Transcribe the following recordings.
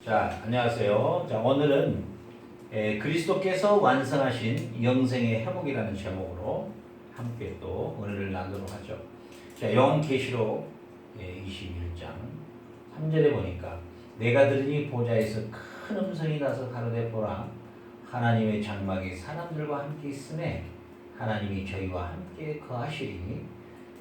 자, 안녕하세요. 자, 오늘은 그리스도께서 완성하신 영생의 회복이라는 제목으로 함께 또 은혜를 나누도록 하죠. 자, 요한계시록 21장 3절에 보니까 내가 들으니 보좌에서 큰 음성이 나서 가로되 보라 하나님의 장막이 사람들과 함께 있음에 하나님이 저희와 함께 거하시리니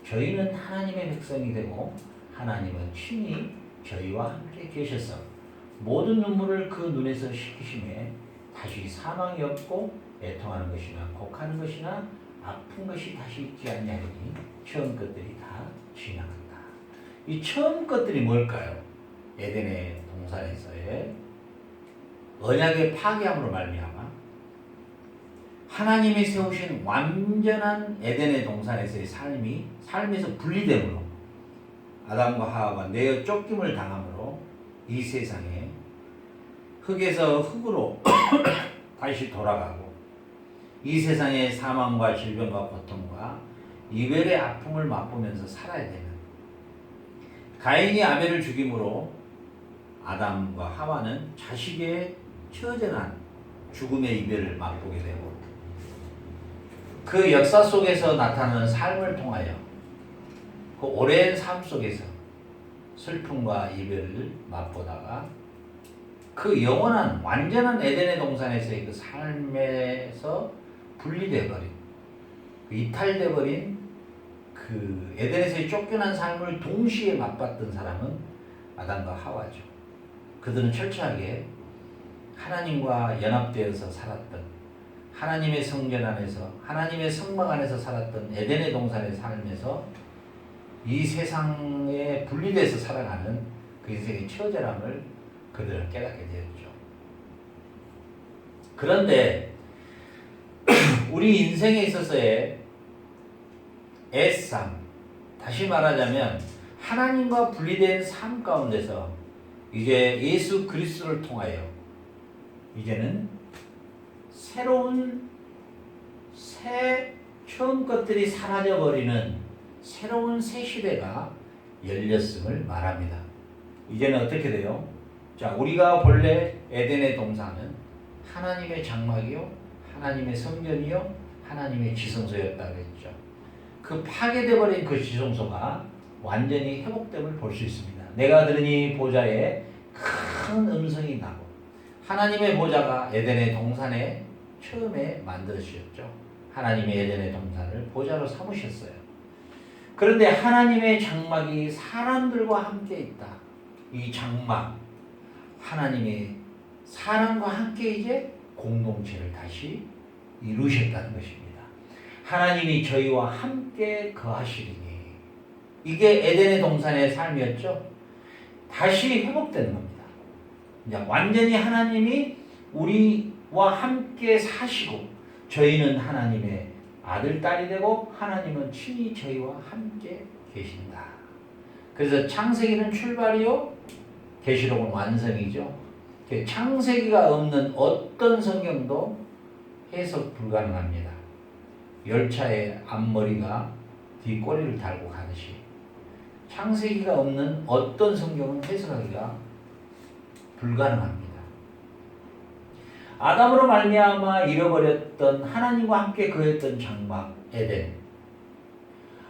저희는 하나님의 백성이 되고 하나님은 친히 저희와 함께 계셔서 모든 눈물을 그 눈에서 씻기심에 다시 사망이 없고 애통하는 것이나 곡하는 것이나 아픈 것이 다시 있지 아니하리니 처음 것들이 다 지나간다. 이 처음 것들이 뭘까요? 에덴의 동산에서의 언약의 파괴함으로 말미암아 하나님이 세우신 완전한 에덴의 동산에서의 삶에서 분리됨으로 아담과 하와가 내어 쫓김을 당함으로 이 세상에 흙에서 흙으로 다시 돌아가고 이 세상의 사망과 질병과 고통과 이별의 아픔을 맛보면서 살아야 되는 가인이 아벨을 죽임으로 아담과 하와는 자식의 처절한 죽음의 이별을 맛보게 되고 그 역사 속에서 나타나는 삶을 통하여 그 오랜 삶 속에서 슬픔과 이별을 맛보다가 그 영원한 완전한 에덴의 동산에서의 그 삶에서 분리되어 버린 이탈되어 버린 그 에덴에서의 쫓겨난 삶을 동시에 맛봤던 사람은 아담과 하와죠. 그들은 철저하게 하나님과 연합되어서 살았던 하나님의 성전 안에서 하나님의 성막 안에서 살았던 에덴의 동산의 삶에서 이 세상에 분리돼서 살아가는 그 인생의 처절함을 그들은 깨닫게 되었죠. 그런데 우리 인생에 있어서의 애쓰함, 다시 말하자면 하나님과 분리된 삶 가운데서 이제 예수 그리스도를 통하여 이제는 새로운 처음 것들이 사라져버리는 새로운 새 시대가 열렸음을 말합니다. 이제는 어떻게 돼요? 자, 우리가 본래 에덴의 동산은 하나님의 장막이요, 하나님의 성전이요, 하나님의 지성소였다고 했죠. 그 파괴되어 버린 그 지성소가 완전히 회복됨을 볼 수 있습니다. 내가 들으니 보좌에 큰 음성이 나고 하나님의 보좌가 에덴의 동산에 처음에 만들어지셨죠. 하나님의 에덴의 동산을 보좌로 삼으셨어요. 그런데 하나님의 장막이 사람들과 함께 있다. 이 장막, 하나님의 사람과 함께 이제 공동체를 다시 이루셨다는 것입니다. 하나님이 저희와 함께 거하시리니 이게 에덴의 동산의 삶이었죠. 다시 회복되는 겁니다. 이제 완전히 하나님이 우리와 함께 사시고 저희는 하나님의 아들, 딸이 되고 하나님은 친히 저희와 함께 계신다. 그래서 창세기는 출발이요, 계시록은 완성이죠. 창세기가 없는 어떤 성경도 해석 불가능합니다. 열차의 앞머리가 뒷꼬리를 달고 가듯이 창세기가 없는 어떤 성경은 해석하기가 불가능합니다. 아담으로 말미암아 잃어버렸던 하나님과 함께 거했던 장막 에덴,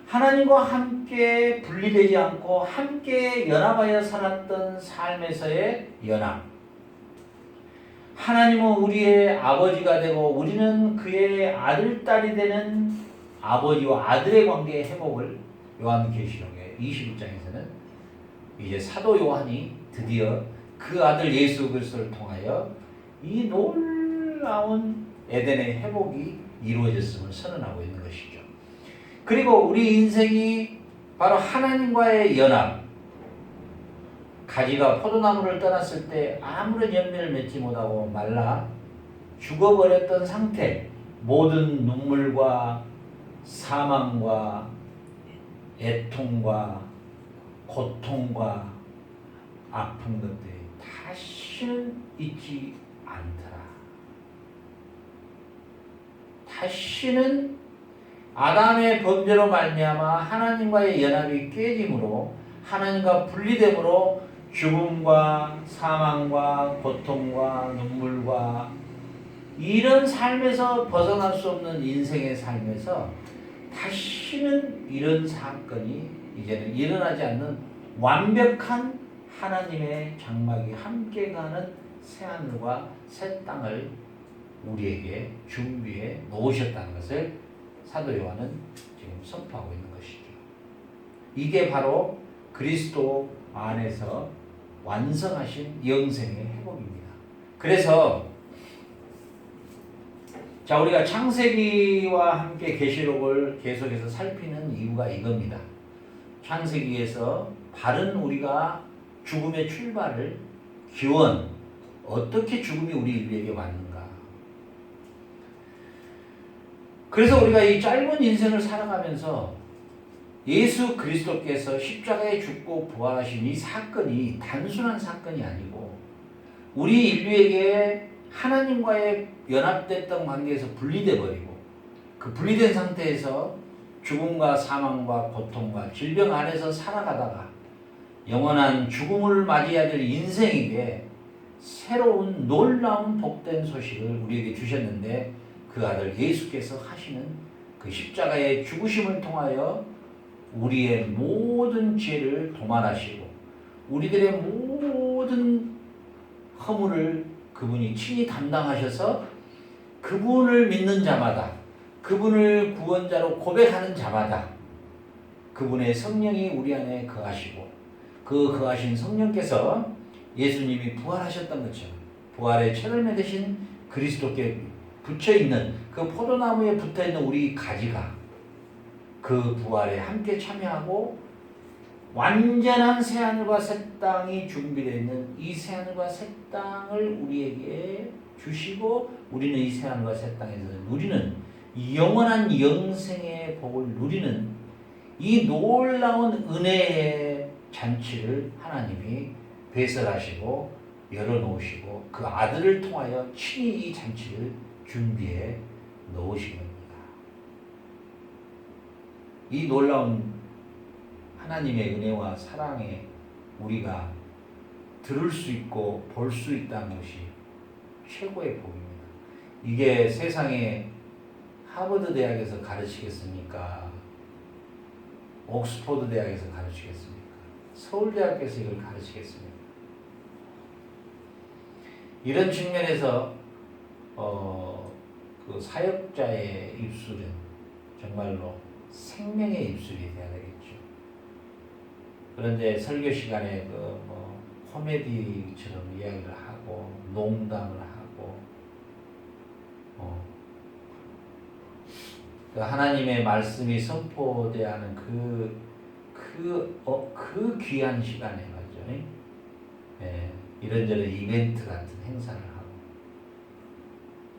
하나님과 함께 분리되지 않고 함께 연합하여 살았던 삶에서의 연합, 하나님은 우리의 아버지가 되고 우리는 그의 아들, 딸이 되는 아버지와 아들의 관계의 회복을 요한계시록의 21장에서는 이제 사도 요한이 드디어 그 아들 예수 그리스도를 통하여 이 놀라운 에덴의 회복이 이루어졌음을 선언하고 있는 것이죠. 그리고 우리 인생이 바로 하나님과의 연합, 가지가 포도나무를 떠났을 때 아무런 열매를 맺지 못하고 말라 죽어버렸던 상태, 모든 눈물과 사망과 애통과 고통과 아픈 것들이 다시는 있지 않더라. 다시는 아담의 범죄로 말미암아 하나님과의 연합이 깨짐으로 하나님과 분리됨으로 죽음과 사망과 고통과 눈물과 이런 삶에서 벗어날 수 없는 인생의 삶에서 다시는 이런 사건이 이제는 일어나지 않는 완벽한 하나님의 장막이 함께 가는 새하늘과 새 땅을 우리에게 준비해 놓으셨다는 것을 사도 요한은 지금 선포하고 있는 것이죠. 이게 바로 그리스도 안에서 완성하신 영생의 회복입니다. 그래서 자, 우리가 창세기와 함께 계시록을 계속해서 살피는 이유가 이겁니다. 창세기에서 바른 우리가 죽음의 출발을 기원, 어떻게 죽음이 우리 인류에게 왔는가. 그래서 우리가 이 짧은 인생을 살아가면서 예수 그리스도께서 십자가에 죽고 부활하신 이 사건이 단순한 사건이 아니고 우리 인류에게 하나님과의 연합됐던 관계에서 분리돼 버리고 그 분리된 상태에서 죽음과 사망과 고통과 질병 안에서 살아가다가 영원한 죽음을 맞이해야 될 인생에게 새로운 놀라운 복된 소식을 우리에게 주셨는데 그 아들 예수께서 하시는 그 십자가의 죽으심을 통하여 우리의 모든 죄를 도말하시고 우리들의 모든 허물을 그분이 친히 담당하셔서 그분을 믿는 자마다 그분을 구원자로 고백하는 자마다 그분의 성령이 우리 안에 거하시고 그 거하신 성령께서 예수님이 부활하셨던 것처럼 부활의 철을 대신 그리스도께 붙여있는 그 포도나무에 붙어있는 우리 가지가 그 부활에 함께 참여하고 완전한 새하늘과 새 땅이 준비되어 있는 이 새하늘과 새 땅을 우리에게 주시고 우리는 이 새하늘과 새 땅에서 누리는 영원한 영생의 복을 누리는 이 놀라운 은혜의 잔치를 하나님이 배설하시고 열어놓으시고 그 아들을 통하여 친히 이 잔치를 준비해 놓으신 겁니다. 이 놀라운 하나님의 은혜와 사랑에 우리가 들을 수 있고 볼 수 있다는 것이 최고의 복입니다. 이게 세상에 하버드 대학에서 가르치겠습니까? 옥스퍼드 대학에서 가르치겠습니까? 서울대학교에서 이걸 가르치겠습니까? 이런 측면에서 그 사역자의 입술은 정말로 생명의 입술이 되어야 되겠죠. 그런데 설교 시간에 코미디처럼 이야기를 하고 농담을 하고 그 하나님의 말씀이 선포되어야 하는 그 귀한 시간에 말이죠. 예, 이런저런 이벤트 같은 행사를 하고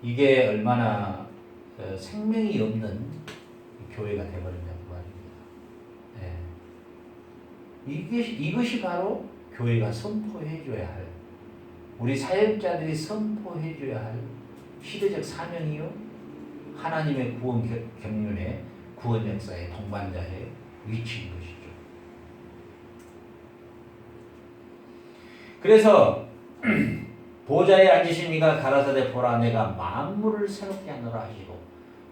이게 얼마나 생명이 없는 교회가 되어버린다고 말입니다. 예. 이것이 바로 교회가 선포해줘야 할 우리 사역자들이 선포해줘야 할 시대적 사명이요 하나님의 구원 경륜의 구원 역사의 동반자의 위치인 것이죠. 그래서 보좌에 앉으신 이가 가라사대 보라 내가 만물을 새롭게 하노라 하시고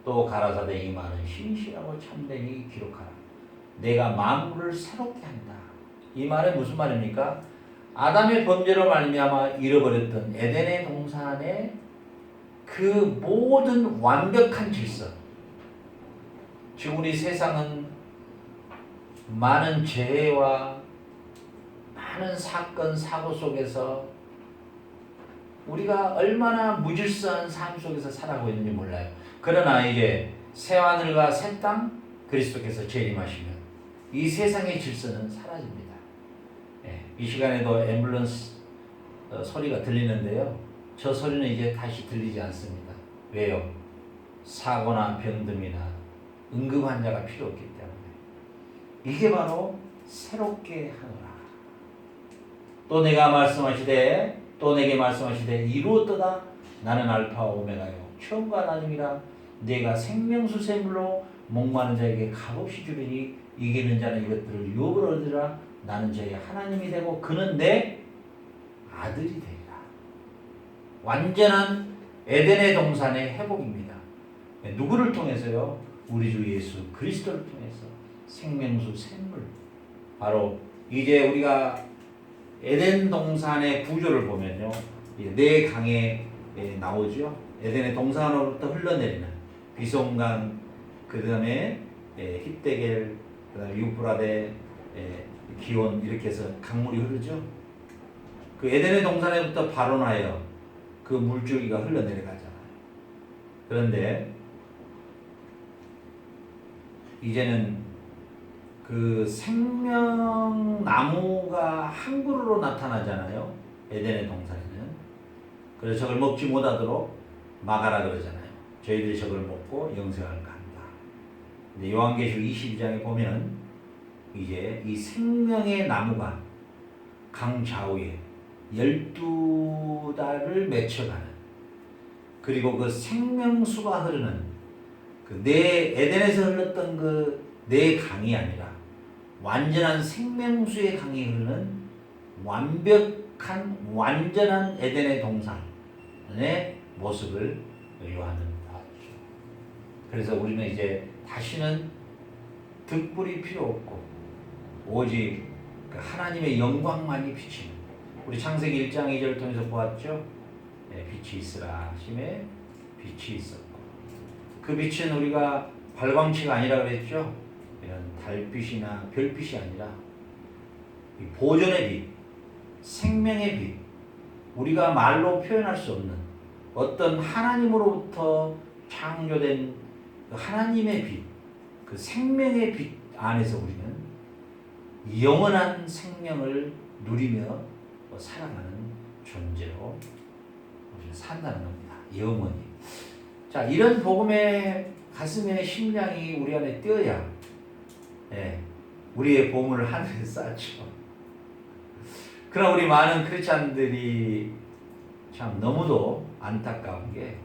또 가라사대 이 말은 신실하고 참되니 기록하라. 내가 만물을 새롭게 한다. 이 말은 무슨 말입니까? 아담의 범죄로 말미암아 잃어버렸던 에덴의 동산의 그 모든 완벽한 질서. 지금 우리 세상은 많은 재해와 많은 사건 사고 속에서 우리가 얼마나 무질서한 삶 속에서 살아가고 있는지 몰라요. 그러나 이제 새하늘과 새 땅 그리스도께서 재림하시면 이 세상의 질서는 사라집니다. 예, 이 시간에도 앰뷸런스 소리가 들리는데요. 저 소리는 이제 다시 들리지 않습니다. 왜요? 사고나 병듦이나 응급 환자가 필요 없기 때문에. 이게 바로 새롭게 하노라. 또 내가 말씀하시되 또 내게 말씀하시되 이루었도다. 나는 알파와 오메가요 처음과 나중이라. 내가 생명수 샘물로 목마른 자에게 값없이 주리니 이기는 자는 이것들을 유업으로 얻으라. 나는 저의 하나님이 되고 그는 내 아들이 되리라. 완전한 에덴의 동산의 회복입니다. 누구를 통해서요? 우리 주 예수 그리스도를 통해서 생명수 샘물. 바로 이제 우리가 에덴 동산의 구조를 보면요, 네 강에 나오죠. 에덴의 동산으로부터 흘러내리는 비송강, 그 다음에 힛데겔, 그 다음에 유프라데, 기온, 이렇게 해서 강물이 흐르죠. 그 에덴의 동산에부터 발원하여 그 물줄기가 흘러내려가잖아요. 그런데 이제는 그 생명나무가 한 그루로 나타나잖아요. 에덴의 동산에는. 그래서 저걸 먹지 못하도록 막아라 그러잖아요. 저희들이 저걸 먹고 영생을 간다. 근데 요한계시록 22장에 보면 이제 이 생명의 나무가 강 좌우에 12달을 맺혀가는, 그리고 그 생명수가 흐르는 그 에덴에서 흘렀던 그 네 강이 아니라 완전한 생명수의 강이 흐르는 완벽한 완전한 에덴의 동산의 모습을 요한은 봤죠. 그래서 우리는 이제 다시는 등불이 필요 없고 오직 그 하나님의 영광만이 비치는, 우리 창세기 1장 2절을 통해서 보았죠. 빛이 있으라 하심에 빛이 있었고, 그 빛은 우리가 발광체가 아니라 그랬죠. 이런 달빛이나 별빛이 아니라 이 보존의 빛, 생명의 빛, 우리가 말로 표현할 수 없는 어떤 하나님으로부터 창조된 그 하나님의 빛, 그 생명의 빛 안에서 우리는 영원한 생명을 누리며 살아가는 존재로 우리는 산다는 겁니다. 영원히. 자, 이런 복음의 가슴에 심장이 우리 안에 뛰어야 우리의 보물을 하늘에 쌓죠. 그러나 우리 많은 크리스찬들이 참 너무도 안타까운 게,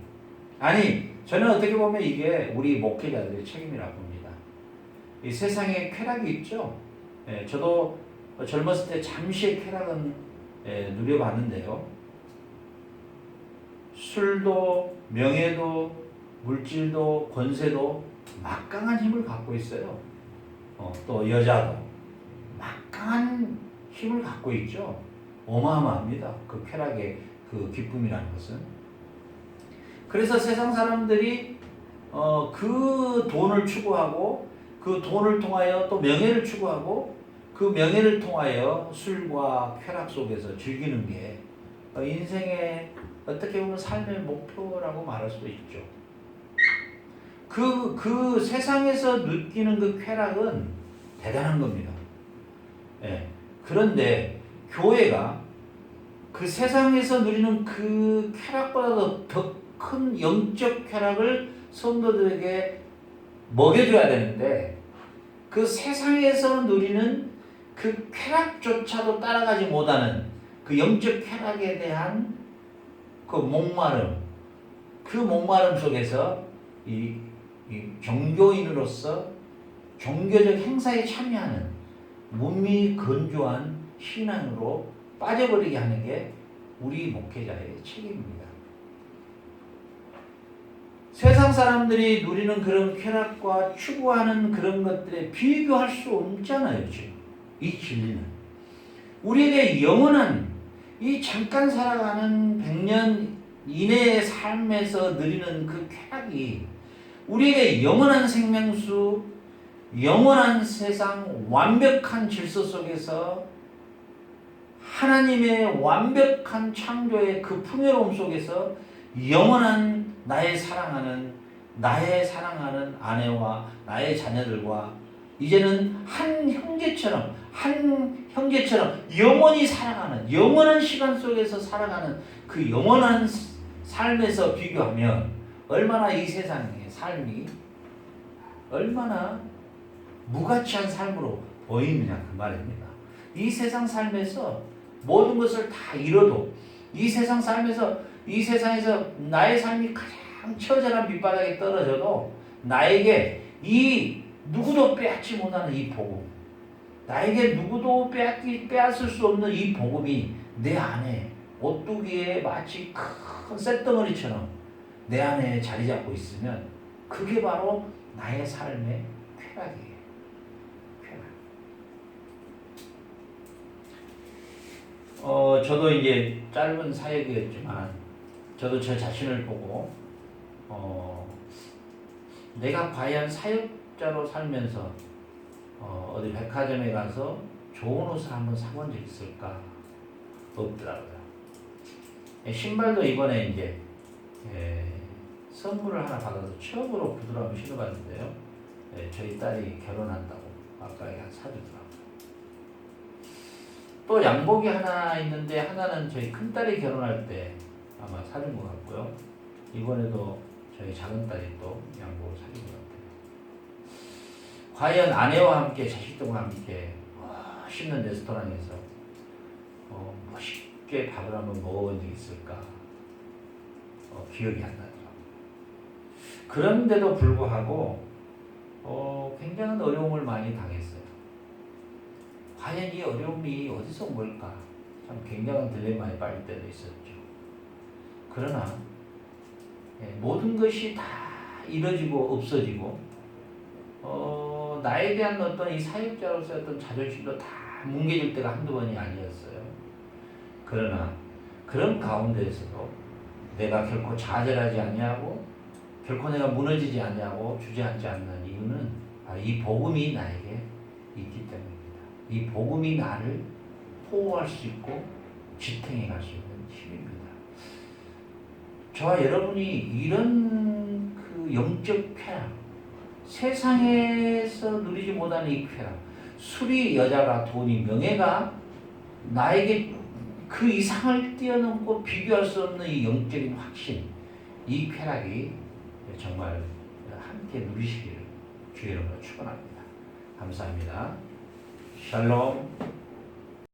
아니 저는 어떻게 보면 이게 우리 목회자들의 책임이라고 봅니다. 이 세상에 쾌락이 있죠. 저도 젊었을 때 잠시의 쾌락은 누려봤는데요. 술도 명예도 물질도 권세도 막강한 힘을 갖고 있어요. 또 여자도 막강한 힘을 갖고 있죠. 어마어마합니다. 그 쾌락의 그 기쁨이라는 것은. 그래서 세상 사람들이 그 돈을 추구하고 그 돈을 통하여 또 명예를 추구하고 그 명예를 통하여 술과 쾌락 속에서 즐기는 게 인생의 어떻게 보면 삶의 목표라고 말할 수도 있죠. 그 세상에서 느끼는 그 쾌락은 대단한 겁니다. 그런데 교회가 그 세상에서 누리는 그 쾌락보다도 더 큰 영적 쾌락을 성도들에게 먹여줘야 되는데, 그 세상에서 누리는 그 쾌락조차도 따라가지 못하는 그 영적 쾌락에 대한 그 목마름, 그 목마름 속에서 이 종교인으로서 종교적 행사에 참여하는 몸이 건조한 신앙으로 빠져버리게 하는 게 우리 목회자의 책임입니다. 세상 사람들이 누리는 그런 쾌락과 추구하는 그런 것들에 비교할 수 없잖아요, 지금. 이 진리는. 우리에게 영원한 이 잠깐 살아가는 100년 이내의 삶에서 누리는 그 쾌락이 우리에게 영원한 생명수, 영원한 세상, 완벽한 질서 속에서 하나님의 완벽한 창조의 그 풍요로움 속에서 영원한 나의 사랑하는 아내와 나의 자녀들과 이제는 한 형제처럼 영원히 살아가는, 영원한 시간 속에서 살아가는 그 영원한 삶에서 비교하면 얼마나 이 세상의 삶이 얼마나 무가치한 삶으로 보이느냐 그 말입니다. 이 세상 삶에서 모든 것을 다 잃어도 이 세상에서 나의 삶이 가장 처절한 밑바닥에 떨어져도 나에게 이 누구도 빼앗지 못하는 이 복음, 나에게 누구도 빼앗을 수 없는 이 복음이 내 안에 오뚜기에 마치 큰 쇳덩어리처럼 내 안에 자리 잡고 있으면 그게 바로 나의 삶의 쾌락이에요. 저도 이제 짧은 사역이었지만 저도 저 자신을 보고 내가 과연 사역자로 살면서 어디 백화점에 가서 좋은 옷을 한번 사본 적 있을까? 없더라고요. 신발도 이번에 이제 선물을 하나 받아서 처음으로 부드러운 신어봤는데요. 저희 딸이 결혼한다고 아빠에게 사주더라고요. 또 양복이 하나 있는데 하나는 저희 큰딸이 결혼할 때 아마 사준 것 같고요. 이번에도 저희 작은딸이 또 양복을 사준 것 같아요. 과연 아내와 함께 자식들과 함께 맛있는 레스토랑에서 멋있게 밥을 한번 먹어본 적이 있을까? 기억이 안 나더라고요. 그런데도 불구하고 굉장한 어려움을 많이 당했어요. 과연 이 어려움이 어디서 온 걸까? 참 굉장한 딜레마에 빠질 때도 있었죠. 그러나 모든 것이 다 이뤄지고 없어지고 나에 대한 어떤 이 사역자로서 어떤 자존심도 다 뭉개질 때가 한두 번이 아니었어요. 그러나 그런 가운데에서도 내가 결코 좌절하지 아니하고 결코 내가 무너지지 아니하고 주저앉지 않는 이유는 이 복음이 나에게 있기 때문입니다. 이 복음이 나를 보호할 수 있고 지탱해 갈 수 있는 힘입니다. 저와 여러분이 이런 그 영적 쾌락, 세상에서 누리지 못하는 이 쾌락, 술이, 여자가, 돈이, 명예가 나에게 그 이상을 뛰어넘고 비교할 수 없는 이 영적인 확신, 이 쾌락이 정말 함께 누리시기를 주의 이름으로 축원합니다. 감사합니다. 샬롬.